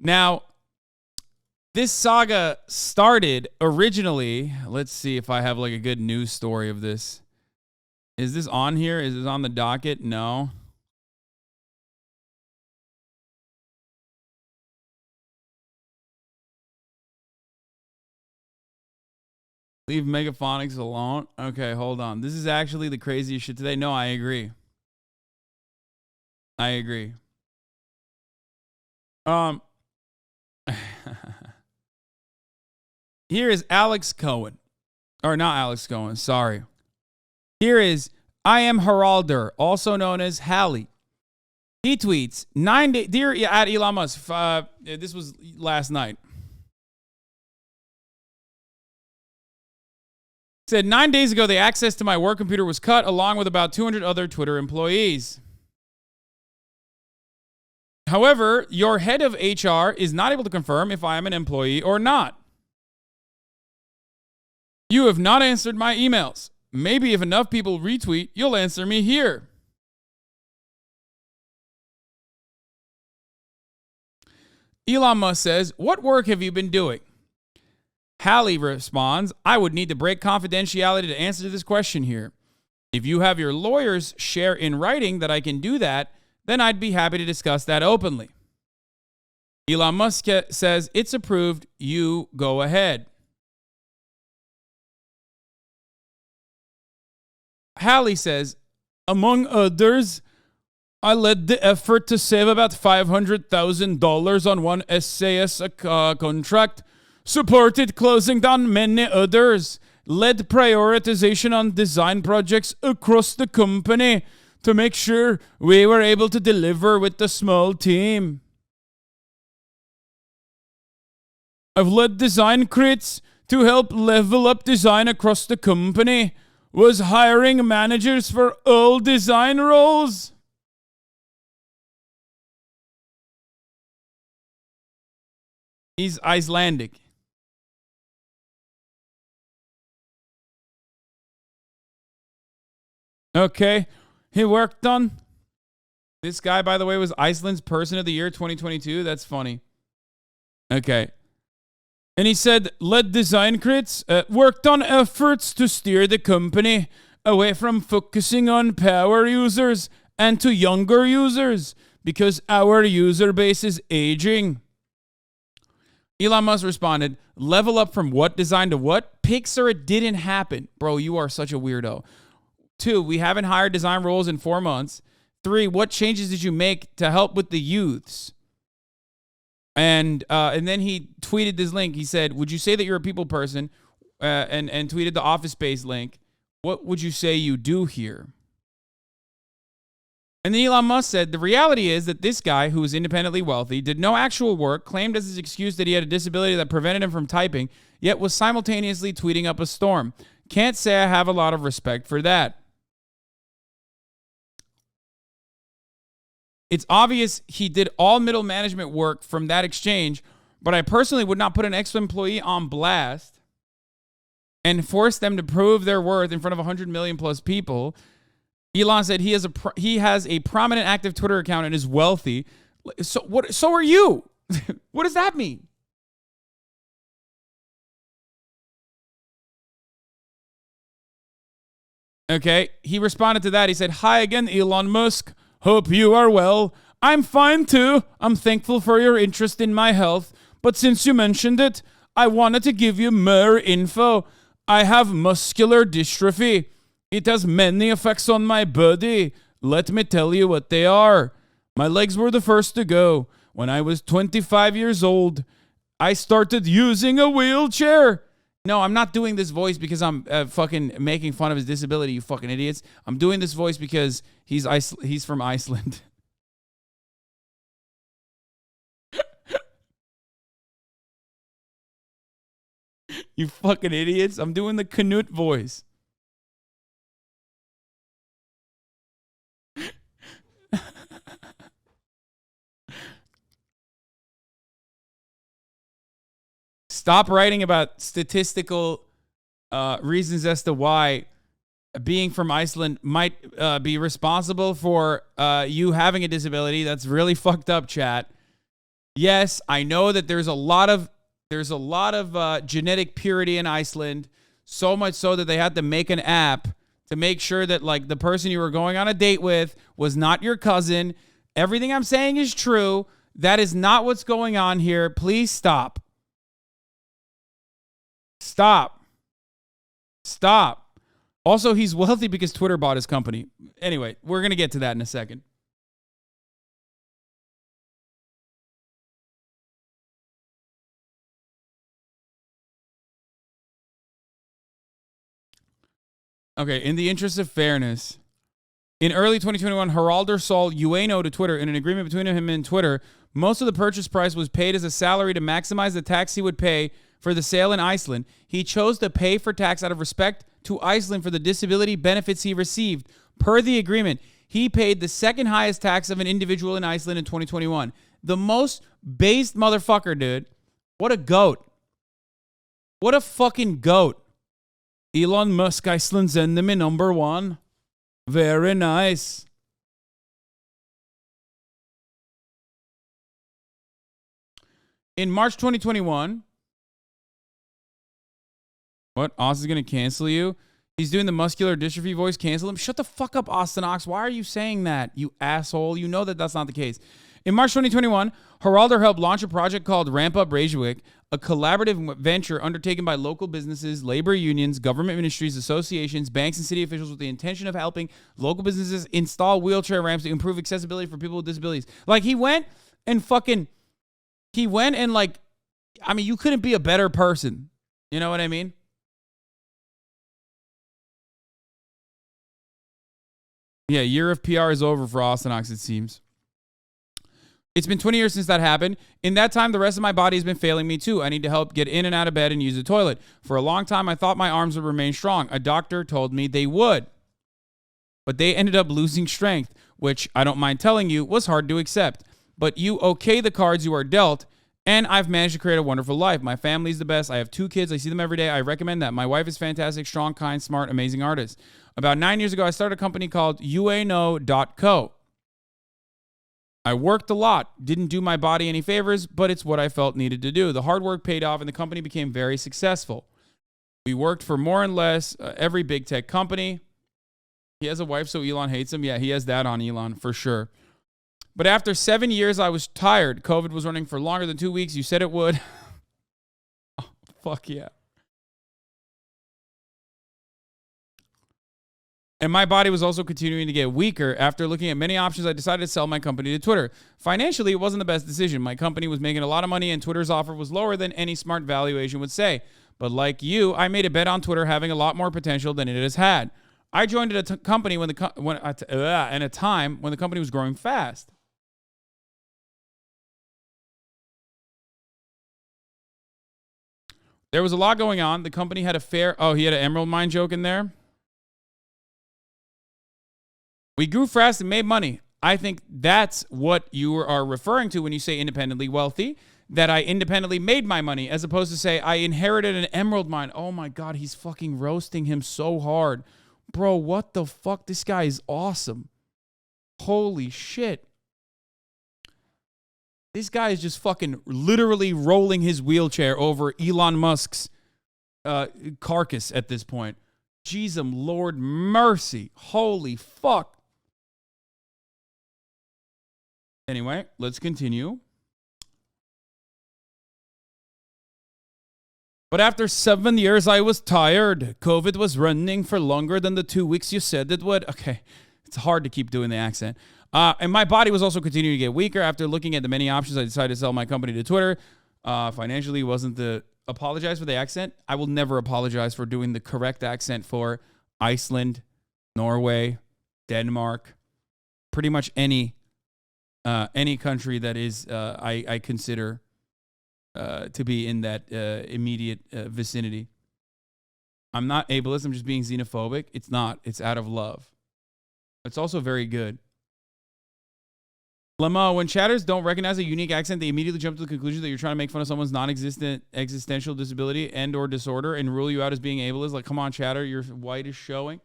Now, this saga started originally. Let's see if I have like a good news story of this. Is this on here? Is this on the docket? No. Leave Megaphonics alone. Okay, hold on. This is actually the craziest shit today. No, I agree. I agree. Here is Alex Cohen. Or not Alex Cohen, sorry. Here is I am Heralder, also known as Hallie. He tweets, dear at Elon Musk, this was last night. Said 9 days ago, the access to my work computer was cut along with about 200 other Twitter employees. However, your head of HR is not able to confirm if I am an employee or not. You have not answered my emails. Maybe if enough people retweet, you'll answer me here. Elon Musk says, what work have you been doing? Hallie responds, I would need to break confidentiality to answer this question here. If you have your lawyers share in writing that I can do that, then I'd be happy to discuss that openly. Elon Musk says, it's approved, you go ahead. Hallie says, among others, I led the effort to save about $500,000 on one SAS contract, supported closing down many others, led prioritization on design projects across the company to make sure we were able to deliver with the small team. I've led design crits to help level up design across the company, was hiring managers for all design roles. He's Icelandic. Okay. He worked on. This guy, by the way, was Iceland's Person of the Year 2022. That's funny. Okay. And he said, led design crits, worked on efforts to steer the company away from focusing on power users and to younger users because our user base is aging. Elon Musk responded, level up from what design to what? Pixar, it didn't happen. Bro, you are such a weirdo. 2, we haven't hired design roles in 4 months. 3, what changes did you make to help with the youths? And then he tweeted this link. He said, would you say that you're a people person? And tweeted the Office Space link. What would you say you do here? And then Elon Musk said, the reality is that this guy, who is independently wealthy, did no actual work, claimed as his excuse that he had a disability that prevented him from typing, yet was simultaneously tweeting up a storm. Can't say I have a lot of respect for that. It's obvious he did all middle management work from that exchange, but I personally would not put an ex-employee on blast and force them to prove their worth in front of 100 million plus people. Elon said he has a prominent active Twitter account and is wealthy. So are you. What does that mean? Okay, he responded to that. He said, hi again, Elon Musk. Hope you are well. I'm fine too. I'm thankful for your interest in my health. But since you mentioned it, I wanted to give you more info. I have muscular dystrophy. It has many effects on my body. Let me tell you what they are. My legs were the first to go. When I was 25 years old, I started using a wheelchair. No, I'm not doing this voice because I'm fucking making fun of his disability, you fucking idiots. I'm doing this voice because he's from Iceland. You fucking idiots. I'm doing the Canute voice. Stop writing about statistical reasons as to why being from Iceland might be responsible for you having a disability. That's really fucked up, chat. Yes, I know that there's a lot of genetic purity in Iceland, so much so that they had to make an app to make sure that like the person you were going on a date with was not your cousin. Everything I'm saying is true. That is not what's going on here. Please stop. Stop. Stop. Also, he's wealthy because Twitter bought his company. Anyway, we're going to get to that in a second. Okay, in the interest of fairness, in early 2021, Haraldur sold Ueno to Twitter. In an agreement between him and Twitter, most of the purchase price was paid as a salary to maximize the tax he would pay for the sale in Iceland. He chose to pay for tax out of respect to Iceland for the disability benefits he received. Per the agreement, he paid the second highest tax of an individual in Iceland in 2021. The most based motherfucker, dude. What a goat. What a fucking goat. Elon Musk, Iceland's enemy number one. Very nice. In March 2021, what? Austin's going to cancel you? He's doing the muscular dystrophy voice. Cancel him. Shut the fuck up, Austin Ox. Why are you saying that, you asshole? You know that that's not the case. In March 2021, Haraldur helped launch a project called Ramp Up Reykjavik, a collaborative venture undertaken by local businesses, labor unions, government ministries, associations, banks, and city officials with the intention of helping local businesses install wheelchair ramps to improve accessibility for people with disabilities. Like, he went and like, I mean, you couldn't be a better person. You know what I mean? Yeah, year of PR is over for Austin Ox, it seems. It's been 20 years since that happened. In that time, the rest of my body has been failing me too. I need to help get in and out of bed and use the toilet. For a long time, I thought my arms would remain strong. A doctor told me they would. But they ended up losing strength, which I don't mind telling you was hard to accept. But you okay the cards you are dealt, and I've managed to create a wonderful life. My family's the best. I have 2 kids. I see them every day. I recommend that. My wife is fantastic, strong, kind, smart, amazing artist. About 9 years ago, I started a company called ueno.co. I worked a lot, didn't do my body any favors, but it's what I felt needed to do. The hard work paid off, and the company became very successful. We worked for more or less every big tech company. He has a wife, so Elon hates him. Yeah, he has that on Elon, for sure. But after 7 years, I was tired. COVID was running for longer than 2 weeks. You said it would. Oh, fuck yeah. And my body was also continuing to get weaker. After looking at many options, I decided to sell my company to Twitter. Financially, it wasn't the best decision. My company was making a lot of money, and Twitter's offer was lower than any smart valuation would say. But like you, I made a bet on Twitter having a lot more potential than it has had. I joined at a company in a time when the company was growing fast. There was a lot going on. The company had he had an emerald mine joke in there. We grew fast and made money. I think that's what you are referring to when you say independently wealthy, that I independently made my money, as opposed to say I inherited an emerald mine. Oh my God, he's fucking roasting him so hard. Bro, what the fuck? This guy is awesome. Holy shit. This guy is just fucking literally rolling his wheelchair over Elon Musk's carcass at this point. Jesus, Lord mercy. Holy fuck. Anyway, let's continue. But after 7 years, I was tired. COVID was running for longer than the 2 weeks you said it would. Okay, it's hard to keep doing the accent. And my body was also continuing to get weaker. After looking at the many options, I decided to sell my company to Twitter. Financially, wasn't the... Apologize for the accent. I will never apologize for doing the correct accent for Iceland, Norway, Denmark, pretty much any country that is I consider to be in that immediate vicinity. I'm not ableist. I'm just being xenophobic. It's not. It's out of love. It's also very good. Lama, when chatters don't recognize a unique accent, they immediately jump to the conclusion that you're trying to make fun of someone's non-existent existential disability and or disorder and rule you out as being ableist. Like, come on, chatter, your white is showing.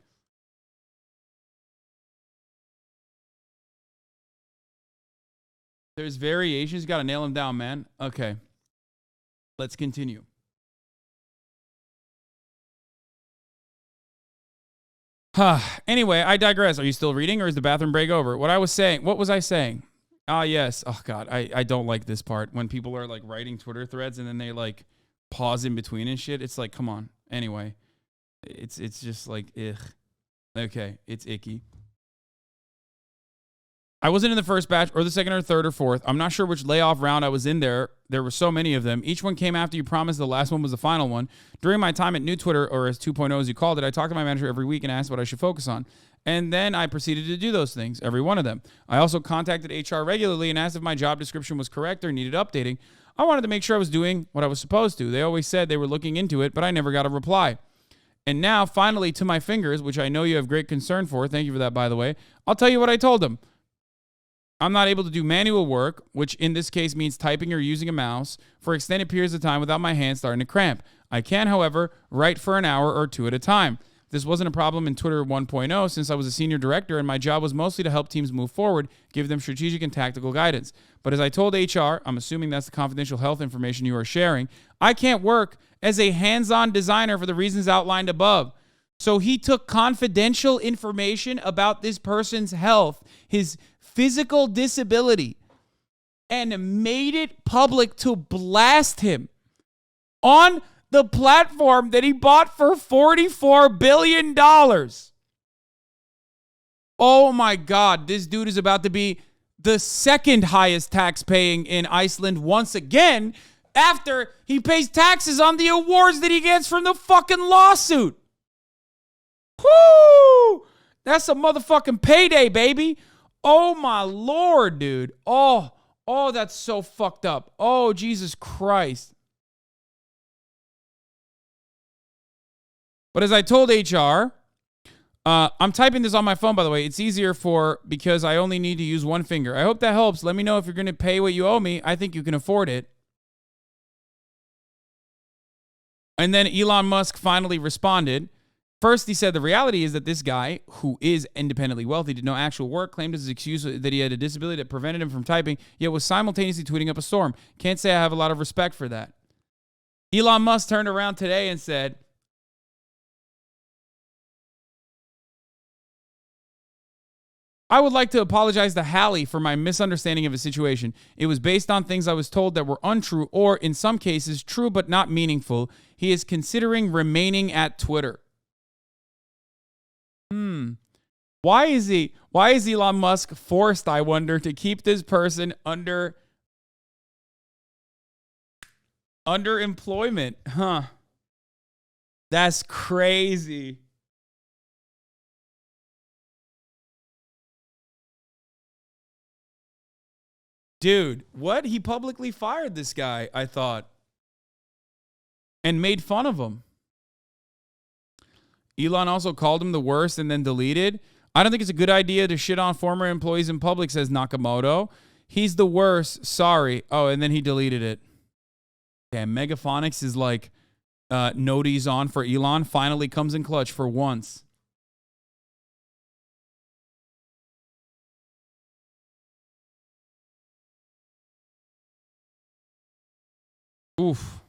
There's variations. Got to nail them down, man. Okay. Let's continue. Anyway, I digress. Are you still reading or is the bathroom break over? What was I saying? Ah, yes. Oh, God. I don't like this part. When people are like writing Twitter threads and then they like pause in between and shit. It's like, come on. Anyway, it's just like, ugh. Okay. It's icky. I wasn't in the first batch or the second or third or fourth. I'm not sure which layoff round I was in there. There were so many of them. Each one came after you promised the last one was the final one. During my time at New Twitter, or as 2.0 as you called it, I talked to my manager every week and asked what I should focus on. And then I proceeded to do those things, every one of them. I also contacted HR regularly and asked if my job description was correct or needed updating. I wanted to make sure I was doing what I was supposed to. They always said they were looking into it, but I never got a reply. And now, finally, to my fingers, which I know you have great concern for, thank you for that, by the way, I'll tell you what I told them. I'm not able to do manual work, which in this case means typing or using a mouse, for extended periods of time without my hands starting to cramp. I can, however, write for an hour or two at a time. This wasn't a problem in Twitter 1.0 since I was a senior director and my job was mostly to help teams move forward, give them strategic and tactical guidance. But as I told HR, I'm assuming that's the confidential health information you are sharing, I can't work as a hands-on designer for the reasons outlined above. So he took confidential information about this person's health, his physical disability, and made it public to blast him on the platform that he bought for $44 billion. Oh my God, this dude is about to be the second highest tax paying in Iceland once again after he pays taxes on the awards that he gets from the fucking lawsuit. Whoo! That's a motherfucking payday, baby. Oh my Lord, dude. Oh, that's so fucked up. Oh, Jesus Christ. But as I told HR, I'm typing this on my phone, by the way. It's easier because I only need to use one finger. I hope that helps. Let me know if you're going to pay what you owe me. I think you can afford it. And then Elon Musk finally responded. First, he said the reality is that this guy, who is independently wealthy, did no actual work, claimed as his excuse that he had a disability that prevented him from typing, yet was simultaneously tweeting up a storm. Can't say I have a lot of respect for that. Elon Musk turned around today and said, I would like to apologize to Hallie for my misunderstanding of his situation. It was based on things I was told that were untrue or, in some cases, true but not meaningful. He is considering remaining at Twitter. Why is Elon Musk forced, I wonder, to keep this person under employment? Huh. That's crazy. Dude, what? He publicly fired this guy, I thought, and made fun of him. Elon also called him the worst and then deleted. I don't think it's a good idea to shit on former employees in public, says Nakamoto. He's the worst. Sorry. Oh, and then he deleted it. Damn, Megaphonics is like noties on for Elon. Finally comes in clutch for once. Oof.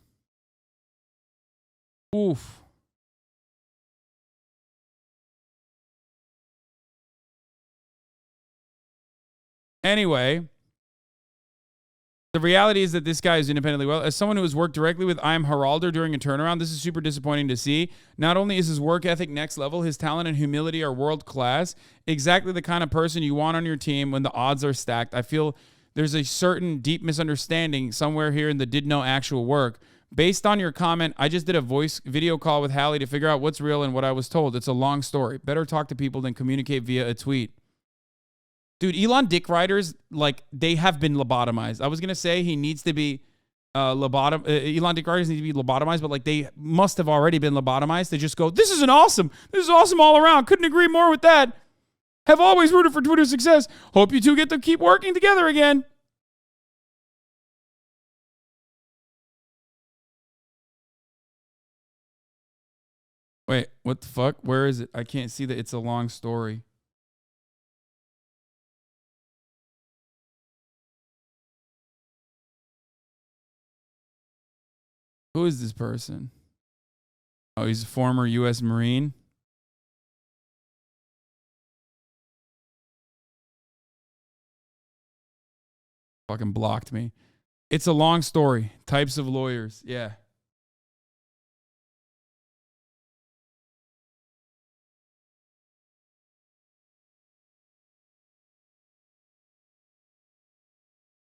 Oof. Anyway, the reality is that this guy is independently well. As someone who has worked directly with I Am Haralder during a turnaround, this is super disappointing to see. Not only is his work ethic next level, his talent and humility are world class. Exactly the kind of person you want on your team when the odds are stacked. I feel there's a certain deep misunderstanding somewhere here in the did no actual work. Based on your comment, I just did a voice video call with Hallie to figure out what's real and what I was told. It's a long story. Better talk to people than communicate via a tweet. Dude, Elon dick riders, like, they have been lobotomized. I was going to say he needs to be Elon dick riders need to be lobotomized, but, like, they must have already been lobotomized. They just go, this is awesome. This is awesome all around. Couldn't agree more with that. Have always rooted for Twitter's success. Hope you two get to keep working together again. Wait, what the fuck? Where is it? I can't see that. It's a long story. Who is this person? Oh, he's a former U.S. Marine. Fucking blocked me. It's a long story. Types of lawyers. Yeah.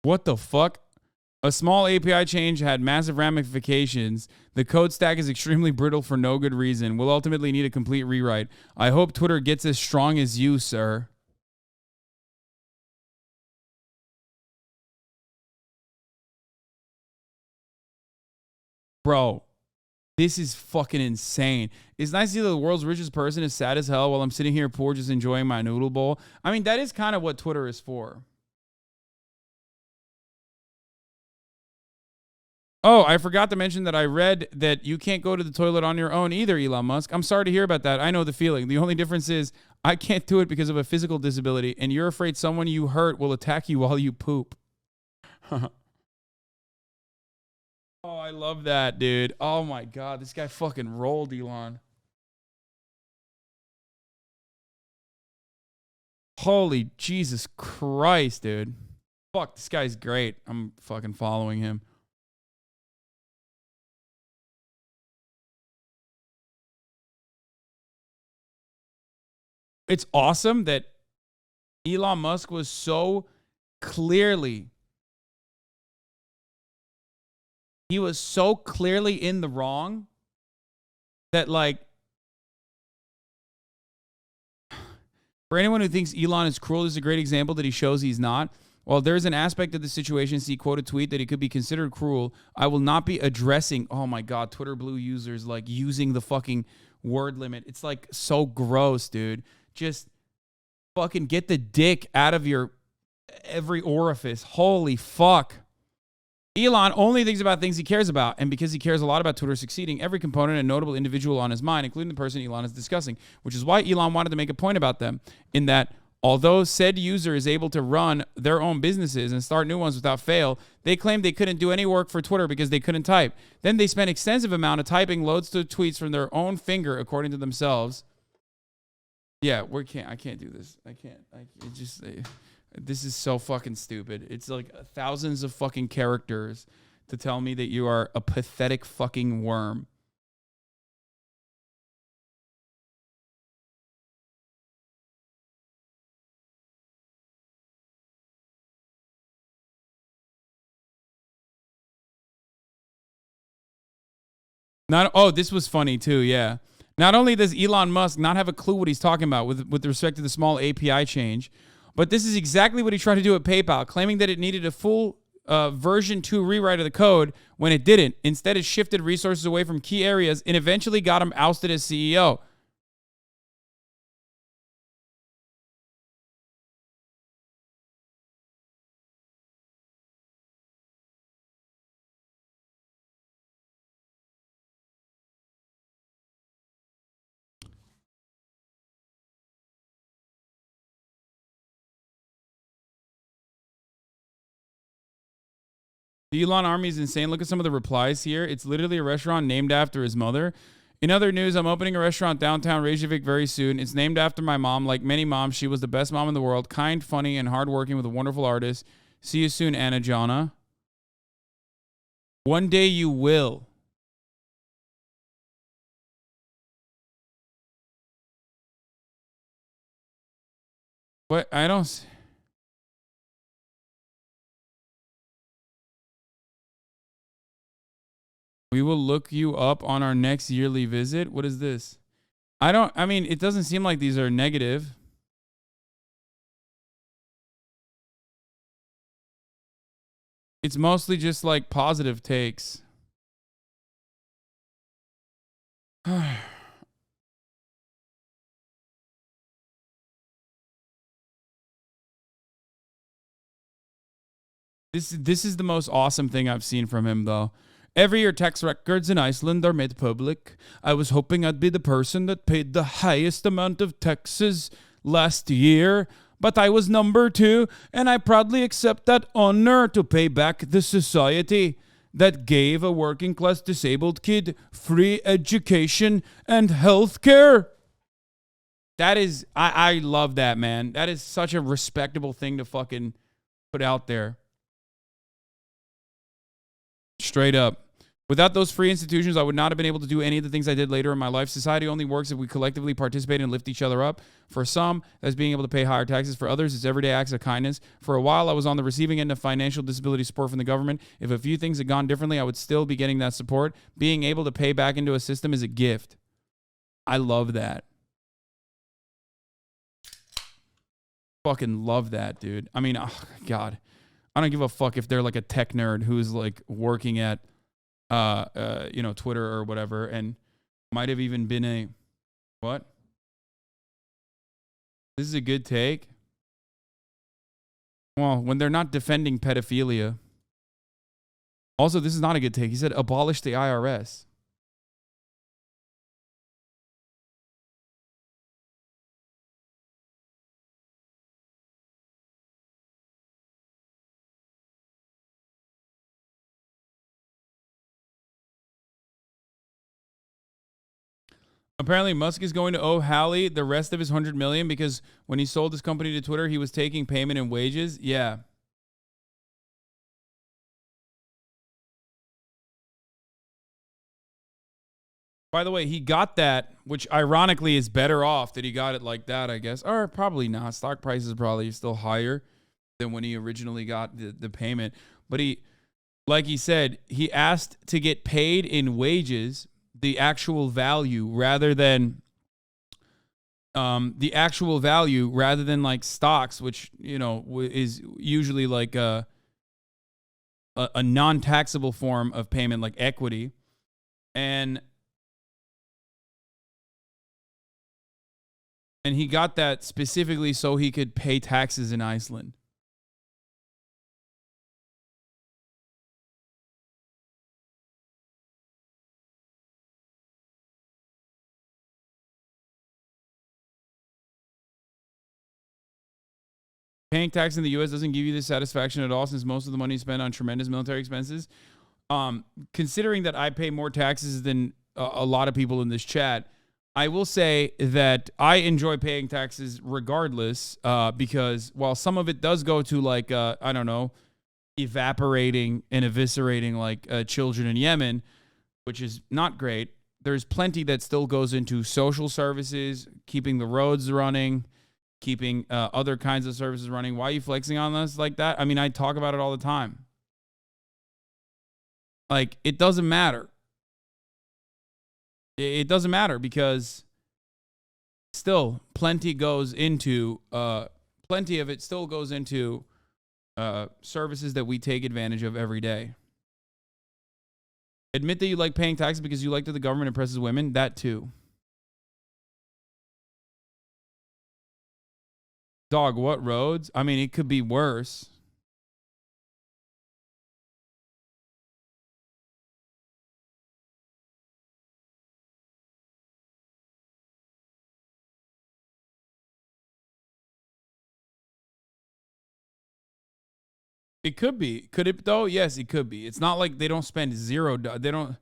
What the fuck? A small API change had massive ramifications. The code stack is extremely brittle for no good reason. We'll ultimately need a complete rewrite. I hope Twitter gets as strong as you, sir. Bro, this is fucking insane. It's nice to see that the world's richest person is sad as hell while I'm sitting here poor just enjoying my noodle bowl. I mean, that is kind of what Twitter is for. Oh, I forgot to mention that I read that you can't go to the toilet on your own either, Elon Musk. I'm sorry to hear about that. I know the feeling. The only difference is I can't do it because of a physical disability, and you're afraid someone you hurt will attack you while you poop. Oh, I love that, dude. Oh, my God. This guy fucking rolled, Elon. Holy Jesus Christ, dude. Fuck, this guy's great. I'm fucking following him. It's awesome that Elon Musk was so clearly in the wrong that, like, for anyone who thinks Elon is cruel, this is a great example that he shows he's not. While there's an aspect of the situation, see quoted tweet, that he could be considered cruel, I will not be addressing, oh my God, Twitter Blue users, like, using the fucking word limit. It's, like, so gross, dude. Just fucking get the dick out of your every orifice. Holy fuck. Elon only thinks about things he cares about, and because he cares a lot about Twitter succeeding, every component and notable individual on his mind, including the person Elon is discussing, which is why Elon wanted to make a point about them, in that although said user is able to run their own businesses and start new ones without fail, they claimed they couldn't do any work for Twitter because they couldn't type. Then they spent extensive amount of typing loads to tweets from their own finger, according to themselves. Yeah, I can't do this. This is so fucking stupid. It's like thousands of fucking characters to tell me that you are a pathetic fucking worm. This was funny too, yeah. Not only does Elon Musk not have a clue what he's talking about with respect to the small API change, but this is exactly what he tried to do at PayPal, claiming that it needed a full version 2 rewrite of the code when it didn't. Instead, it shifted resources away from key areas and eventually got him ousted as CEO. The Elon army is insane. Look at some of the replies here. It's literally a restaurant named after his mother. In other news, I'm opening a restaurant downtown Reykjavik very soon. It's named after my mom. Like many moms, she was the best mom in the world. Kind, funny, and hardworking with a wonderful artist. See you soon, Anna Jana. One day you will. What? I don't... We will look you up on our next yearly visit. What is this? I mean, it doesn't seem like these are negative. It's mostly just like positive takes. This is the most awesome thing I've seen from him, though. Every year, tax records in Iceland are made public. I was hoping I'd be the person that paid the highest amount of taxes last year, but I was number 2, and I proudly accept that honor to pay back the society. that gave a working class disabled kid free education and health care. That is, I love that, man. That is such a respectable thing to fucking put out there. Straight up. Without those free institutions, I would not have been able to do any of the things I did later in my life. Society only works if we collectively participate and lift each other up. For some, that's being able to pay higher taxes. For others, it's everyday acts of kindness. For a while, I was on the receiving end of financial disability support from the government. If a few things had gone differently, I would still be getting that support. Being able to pay back into a system is a gift. I love that. Fucking love that, dude. I mean, oh, God. I don't give a fuck if they're like a tech nerd who's like working at Twitter or whatever, and might have even been a, what? This is a good take. Well, when they're not defending pedophilia. Also, this is not a good take. He said abolish the IRS. Apparently, Musk is going to owe Hallie the rest of his $100 million because when he sold his company to Twitter, he was taking payment in wages. Yeah. By the way, he got that, which ironically is better off that he got it like that, I guess. Or probably not. Stock prices probably still higher than when he originally got the payment. But he, like he said, he asked to get paid in wages, the actual value rather than like stocks, which, is usually like a non-taxable form of payment like equity. And he got that specifically so he could pay taxes in Iceland. Paying tax in the U.S. doesn't give you the satisfaction at all since most of the money is spent on tremendous military expenses. Considering that I pay more taxes than a lot of people in this chat, I will say that I enjoy paying taxes regardless because while some of it does go to like, I don't know, evaporating and eviscerating like children in Yemen, which is not great, there's plenty that still goes into social services, keeping the roads running, keeping other kinds of services running. Why are you flexing on us like that? I mean, I talk about it all the time. Like, it doesn't matter. It doesn't matter because still plenty of it still goes into services that we take advantage of every day. Admit that you like paying taxes because you like that the government oppresses women. That too. Dog, what roads? I mean, it could be worse. It could be. Could it though? Yes, it could be. It's not like they don't spend zero. They don't.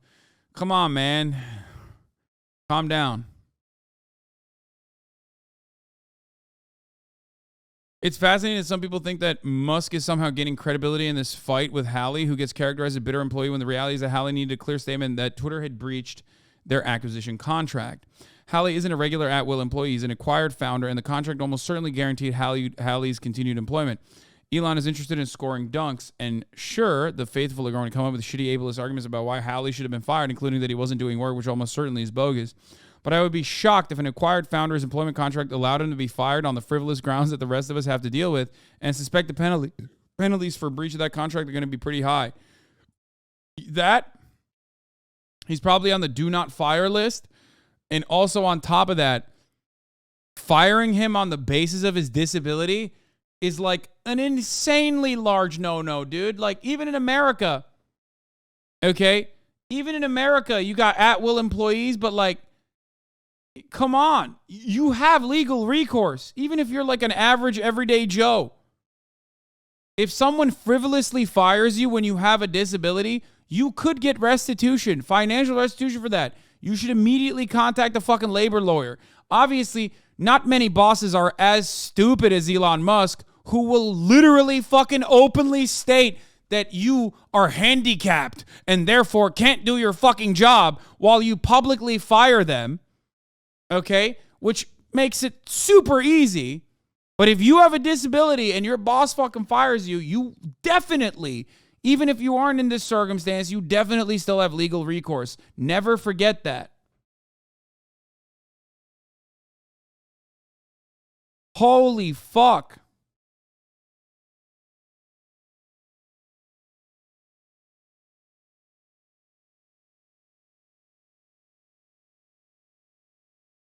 Come on, man. Calm down. It's fascinating that some people think that Musk is somehow gaining credibility in this fight with Hallie, who gets characterized as a bitter employee, when the reality is that Hallie needed a clear statement that Twitter had breached their acquisition contract. Hallie isn't a regular at-will employee. He's an acquired founder, and the contract almost certainly guaranteed Hallie's continued employment. Elon is interested in scoring dunks, and sure, the faithful are going to come up with shitty ableist arguments about why Hallie should have been fired, including that he wasn't doing work, which almost certainly is bogus. But I would be shocked if an acquired founder's employment contract allowed him to be fired on the frivolous grounds that the rest of us have to deal with, and suspect the penalties for breach of that contract are going to be pretty high. That, he's probably on the do not fire list, and also on top of that, firing him on the basis of his disability is like an insanely large no-no, dude. Like, even in America, okay? Even in America, you got at-will employees, but like, come on. You have legal recourse, even if you're like an average everyday Joe. If someone frivolously fires you when you have a disability, you could get restitution, financial restitution for that. You should immediately contact a fucking labor lawyer. Obviously, not many bosses are as stupid as Elon Musk, who will literally fucking openly state that you are handicapped and therefore can't do your fucking job while you publicly fire them. Okay? Which makes it super easy. But if you have a disability and your boss fucking fires you, you definitely, even if you aren't in this circumstance, you definitely still have legal recourse. Never forget that. Holy fuck.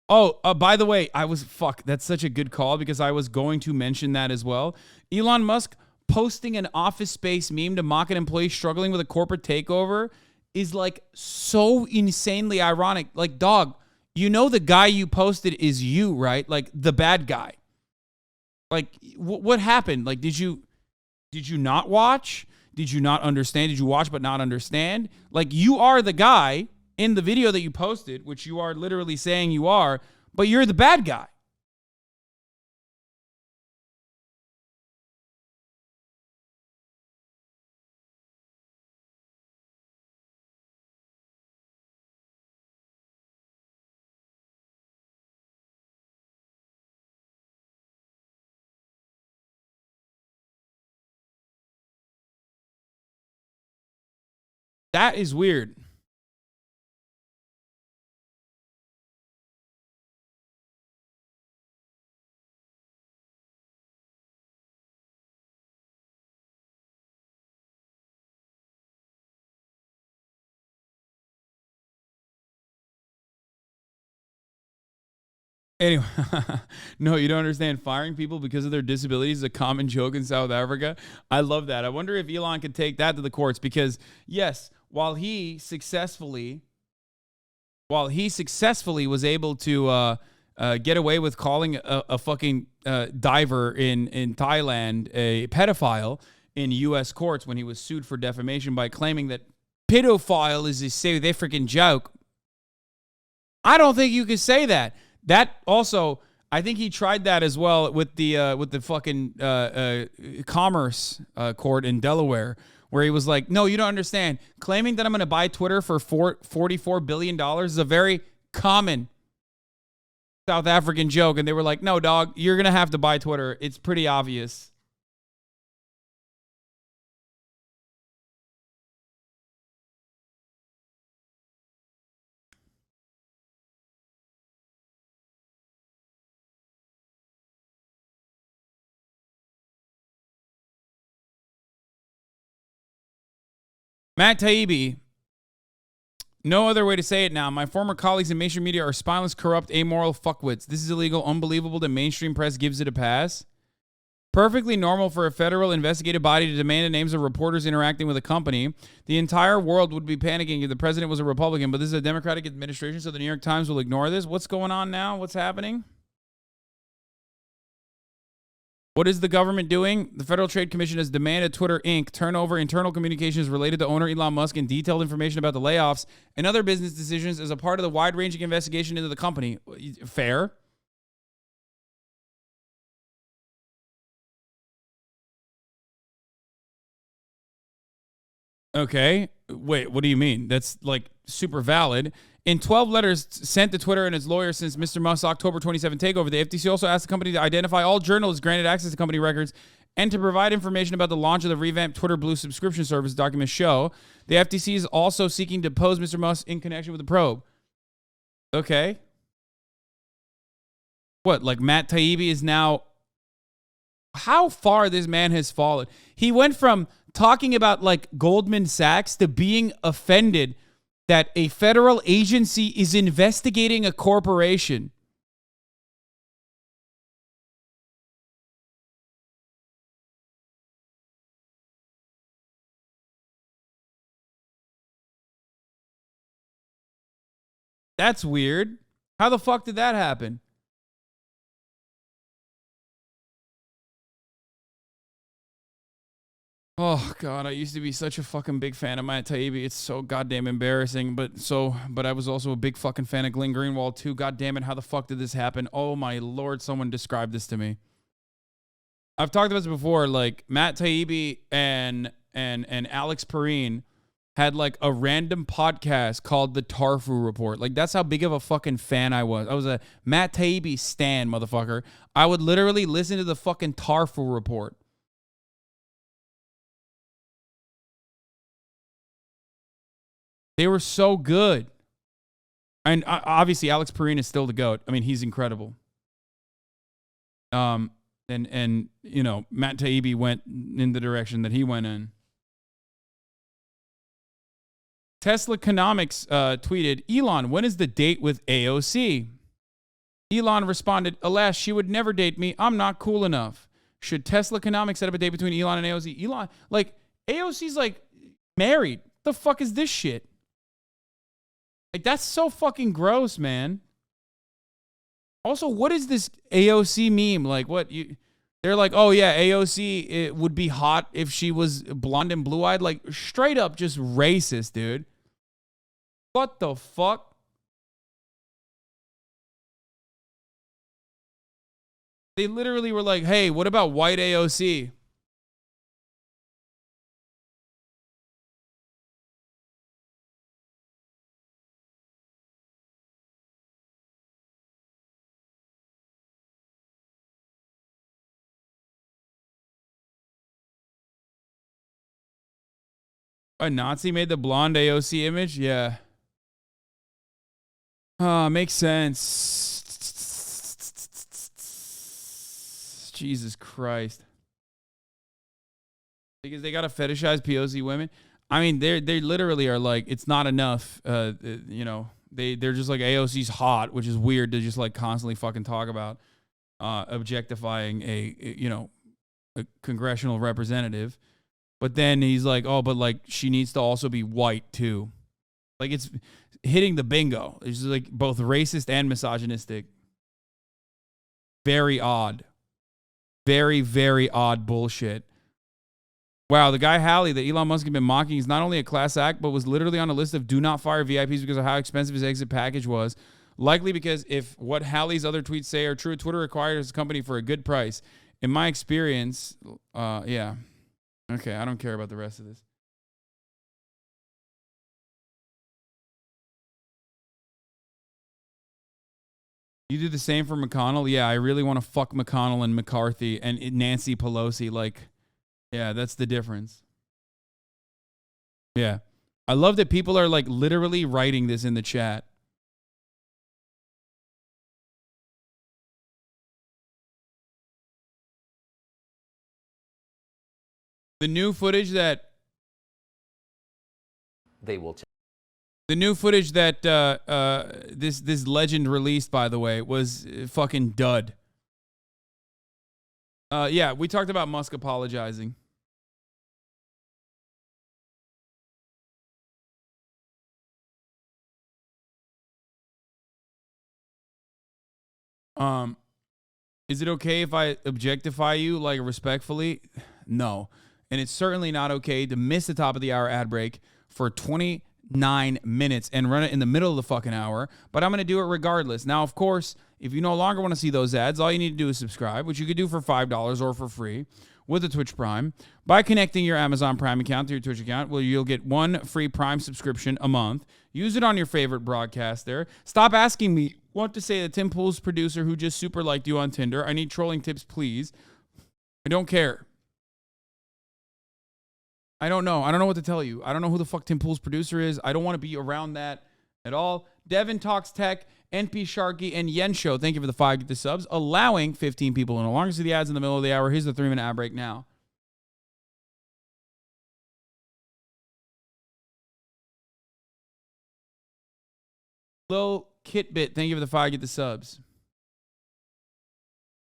Oh, by the way, that's such a good call because I was going to mention that as well. Elon Musk posting an Office Space meme to mock an employee struggling with a corporate takeover is like so insanely ironic. Like, dog, you know the guy you posted is you, right? Like the bad guy. Like, what happened? Like, did you not watch? Did you not understand? Did you watch but not understand? Like, you are the guy in the video that you posted, which you are literally saying you are, but you're the bad guy. That is weird. Anyway, no, you don't understand. Firing people because of their disabilities is a common joke in South Africa. I love that. I wonder if Elon could take that to the courts because, yes, while he successfully was able to get away with calling a fucking diver in Thailand a pedophile in U.S. courts when he was sued for defamation by claiming that pedophile is a South African joke, I don't think you could say that. That also, I think he tried that as well with the fucking commerce court in Delaware, where he was like, no, you don't understand. Claiming that I'm going to buy Twitter for $44 billion is a very common South African joke. And they were like, no, dog, you're going to have to buy Twitter. It's pretty obvious. Matt Taibbi, no other way to say it now. My former colleagues in mainstream media are spineless, corrupt, amoral fuckwits. This is illegal, unbelievable that mainstream press gives it a pass. Perfectly normal for a federal investigative body to demand the names of reporters interacting with a company. The entire world would be panicking if the president was a Republican, but this is a Democratic administration, so the New York Times will ignore this. What's going on now? What's happening? What is the government doing? The Federal Trade Commission has demanded Twitter Inc. turn over internal communications related to owner Elon Musk and detailed information about the layoffs and other business decisions as a part of the wide-ranging investigation into the company. Fair. Okay. Wait, what do you mean? That's like super valid. In 12 letters sent to Twitter and its lawyers since Mr. Musk's October 27 takeover, the FTC also asked the company to identify all journalists granted access to company records and to provide information about the launch of the revamped Twitter Blue subscription service, documents show. The FTC is also seeking to depose Mr. Musk in connection with the probe. Okay. What, like Matt Taibbi is now... How far this man has fallen. He went from talking about like Goldman Sachs to being offended that a federal agency is investigating a corporation. That's weird. How the fuck did that happen? Oh God, I used to be such a fucking big fan of Matt Taibbi. It's so goddamn embarrassing. But I was also a big fucking fan of Glenn Greenwald too. God damn it, how the fuck did this happen? Oh my lord, someone describe this to me. I've talked about this before. Like Matt Taibbi and Alex Perrine had like a random podcast called the Tarfu Report. Like that's how big of a fucking fan I was. I was a Matt Taibbi stan, motherfucker. I would literally listen to the fucking Tarfu Report. They were so good. And obviously Alex Perrine is still the GOAT. I mean, he's incredible. And you know, Matt Taibbi went in the direction that he went in. Tesla Economics tweeted, Elon, when is the date with AOC? Elon responded, alas, she would never date me. I'm not cool enough. Should Tesla Economics set up a date between Elon and AOC? Elon, like, AOC's like married. The fuck is this shit? Like, that's so fucking gross, man. Also, what is this AOC meme? Like, what you? They're like, oh yeah, AOC it would be hot if she was blonde and blue-eyed. Like, straight up just racist, dude. What the fuck? They literally were like, hey, what about white AOC? A Nazi made the blonde AOC image? Yeah. Makes sense. Jesus Christ. Because they gotta fetishize POC women. I mean, they literally are like, it's not enough. You know, they're just like AOC's hot, which is weird to just like constantly fucking talk about objectifying a congressional representative. But then he's like, oh, but like she needs to also be white too. Like it's hitting the bingo. It's just like both racist and misogynistic. Very odd. Very, very odd bullshit. Wow, the guy Hallie that Elon Musk had been mocking is not only a class act, but was literally on a list of do not fire VIPs because of how expensive his exit package was. Likely because if what Hallie's other tweets say are true, Twitter acquired his company for a good price. In my experience, yeah. Okay, I don't care about the rest of this. You do the same for McConnell? Yeah, I really want to fuck McConnell and McCarthy and Nancy Pelosi. Like, yeah, that's the difference. Yeah. I love that people are like literally writing this in the chat. The new footage that they will the new footage that this legend released, by the way, was fucking dud. Yeah, we talked about Musk apologizing. Is it okay if I objectify you like respectfully? No. And it's certainly not okay to miss the top of the hour ad break for 29 minutes and run it in the middle of the fucking hour, but I'm going to do it regardless. Now, of course, if you no longer want to see those ads, all you need to do is subscribe, which you could do for $5 or for free with a Twitch Prime by connecting your Amazon Prime account to your Twitch account, where you'll get one free Prime subscription a month. Use it on your favorite broadcaster. Stop asking me what to say to Tim Pool's producer who just super liked you on Tinder. I need trolling tips, please. I don't care. I don't know. I don't know what to tell you. I don't know who the fuck Tim Pool's producer is. I don't want to be around that at all. Devin Talks Tech, NP Sharky, and Yen Show. Thank you for the 5 get the subs, allowing 15 people in. No longer see the ads in the middle of the hour. Here's the 3-minute ad break now. Lil Kitbit, thank you for the 5 get the subs.